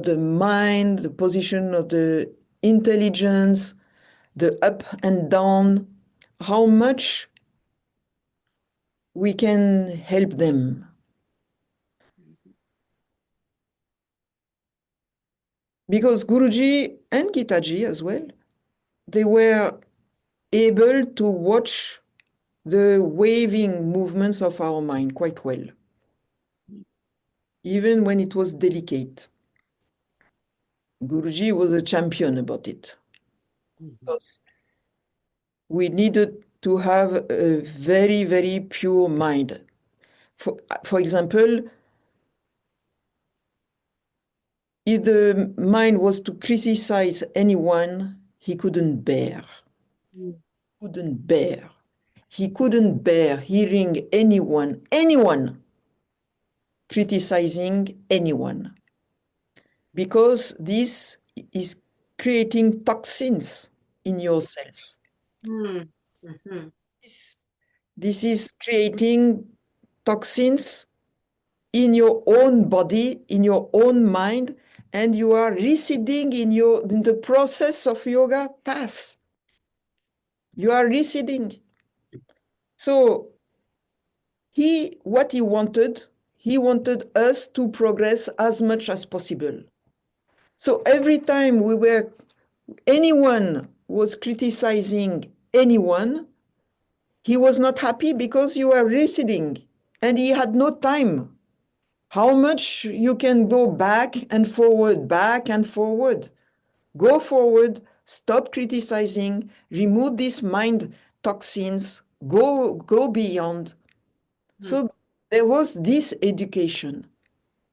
the mind, the position of the intelligence, the up and down, how much we can help them. Because Guruji and Geetaji as well, they were able to watch the waving movements of our mind quite well, even when it was delicate. Guruji was a champion about it. Because we needed to have a very, very pure mind. For example, if the mind was to criticize anyone, he couldn't bear. Couldn't bear. He couldn't bear hearing anyone criticizing anyone, because this is creating toxins in yourself. Mhm. This, this is creating toxins in your own body, in your own mind, and you are receding in the process of yoga path. You are receding. So what he wanted us to progress as much as possible. So every time anyone was criticizing anyone, he was not happy because you are receding and he had no time. How much you can go back and forward, back and forward. Go forward, stop criticizing, remove these mind toxins, go beyond. So there was this education.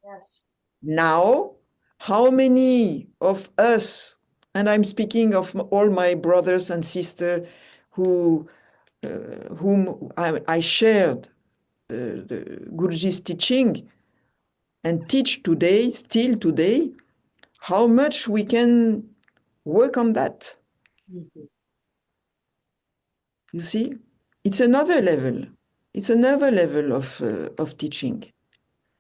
Yes. Now, how many of us, and I'm speaking of all my brothers and sisters whom I shared the Guruji's teaching and teach today, still today, how much we can work on that. You see, it's another level. It's another level of teaching.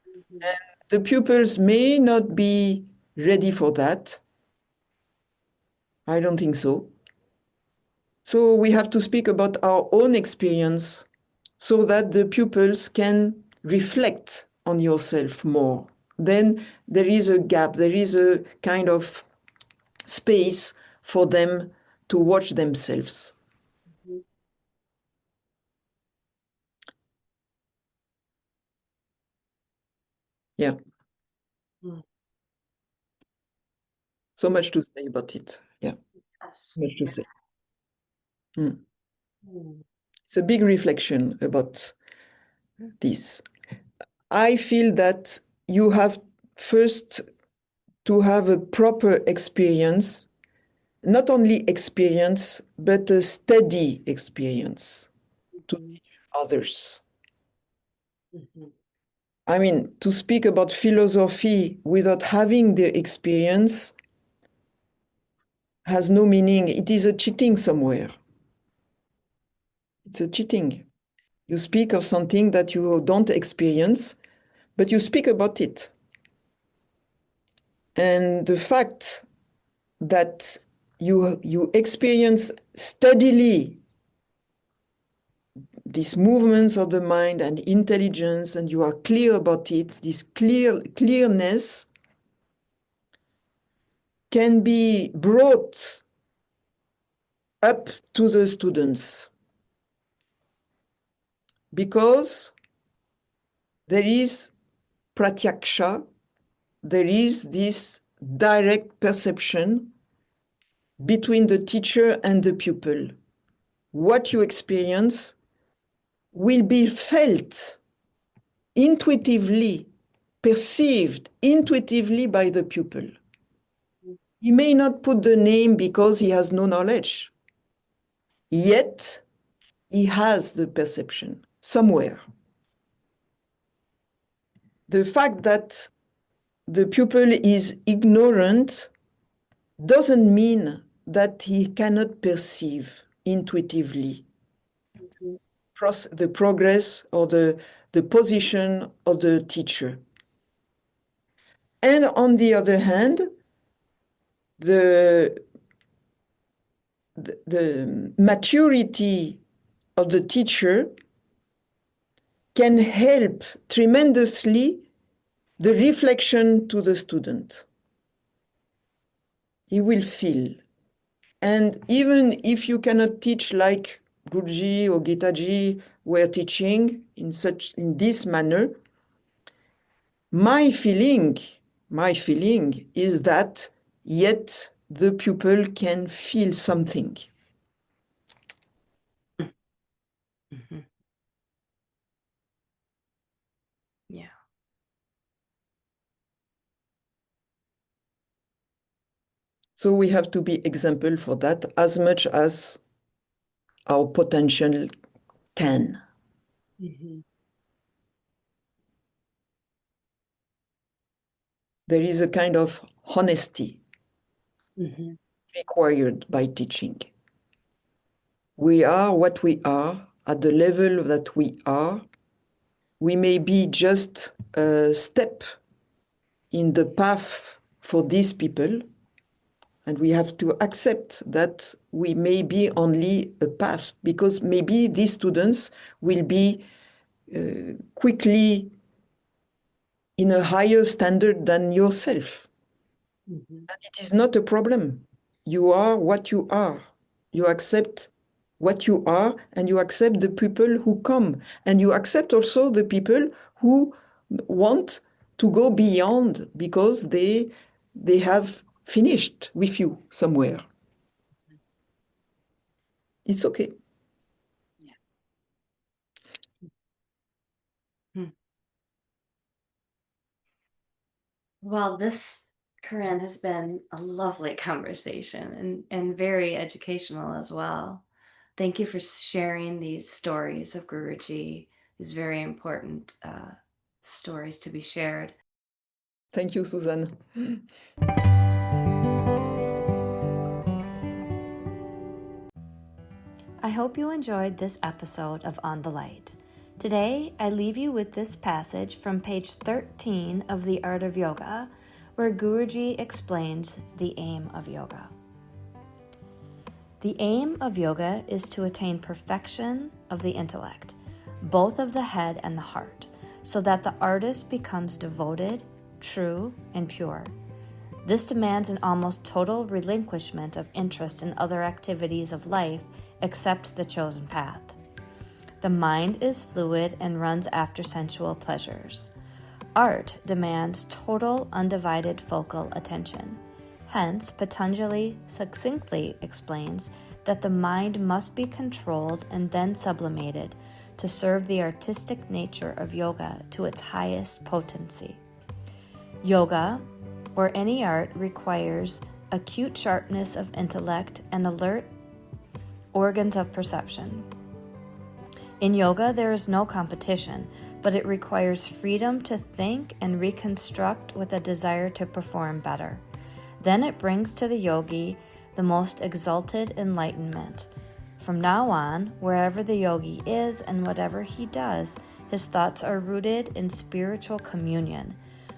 And the pupils may not be ready for that. I don't think so. So we have to speak about our own experience so that the pupils can reflect on yourself more. Then there is a gap, there is a kind of space for them to watch themselves. Yeah, so much to say about it. Yeah, Yes. much to say. Mm. It's a big reflection about this. I feel that you have first to have a proper experience, not only experience, but a steady experience to teach others. I mean, to speak about philosophy without having the experience has no meaning. It is a cheating somewhere. It's a cheating. You speak of something that you don't experience, but you speak about it. And the fact that you experience steadily these movements of the mind and intelligence, and you are clear about it, this clearness can be brought up to the students because there is pratyaksha, there is this direct perception between the teacher and the pupil. What you experience will be felt intuitively, perceived intuitively by the pupil. He may not put the name because he has no knowledge, yet he has the perception somewhere. The fact that the pupil is ignorant doesn't mean that he cannot perceive intuitively the progress or the position of the teacher. And on the other hand, the maturity of the teacher can help tremendously the reflection to the student. He will feel. And even if you cannot teach like Guruji or Geetaji were teaching in this manner, my feeling is that yet the pupil can feel something. Mm-hmm. Yeah. So we have to be example for that as much as our potential can. Mm-hmm. There is a kind of honesty Mm-hmm. required by teaching. We are what we are at the level that we are. We may be just a step in the path for these people, and we have to accept that we may be only a path, because maybe these students will be quickly in a higher standard than yourself. Mm-hmm. And it is not a problem. You are what you are. You accept what you are, and you accept the people who come. And you accept also the people who want to go beyond because they have finished with you somewhere. It's okay. Yeah. Hmm. Well, this, Corine, has been a lovely conversation and very educational as well. Thank you for sharing these stories of Guruji, these very important stories to be shared. Thank you, Suzanne. I hope you enjoyed this episode of On the Light. Today, I leave you with this passage from page 13 of The Art of Yoga, where Guruji explains the aim of yoga. The aim of yoga is to attain perfection of the intellect, both of the head and the heart, so that the artist becomes devoted, true, and pure. This demands an almost total relinquishment of interest in other activities of life except the chosen path. The mind is fluid and runs after sensual pleasures. Art demands total, undivided focal attention. Hence, Patanjali succinctly explains that the mind must be controlled and then sublimated to serve the artistic nature of yoga to its highest potency. Yoga, or any art, requires acute sharpness of intellect and alert organs of perception. In yoga, there is no competition, but it requires freedom to think and reconstruct with a desire to perform better. Then it brings to the yogi the most exalted enlightenment. From now on, wherever the yogi is and whatever he does, his thoughts are rooted in spiritual communion,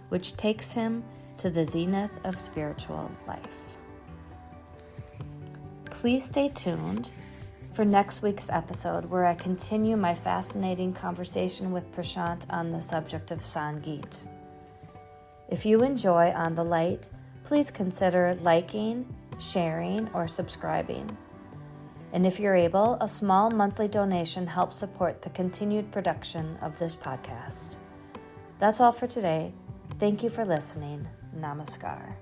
which takes him to the zenith of spiritual life. Please stay tuned for next week's episode, where I continue my fascinating conversation with Prashant on the subject of Sangeet. If you enjoy On the Light, please consider liking, sharing, or subscribing. And if you're able, a small monthly donation helps support the continued production of this podcast. That's all for today. Thank you for listening. Namaskar.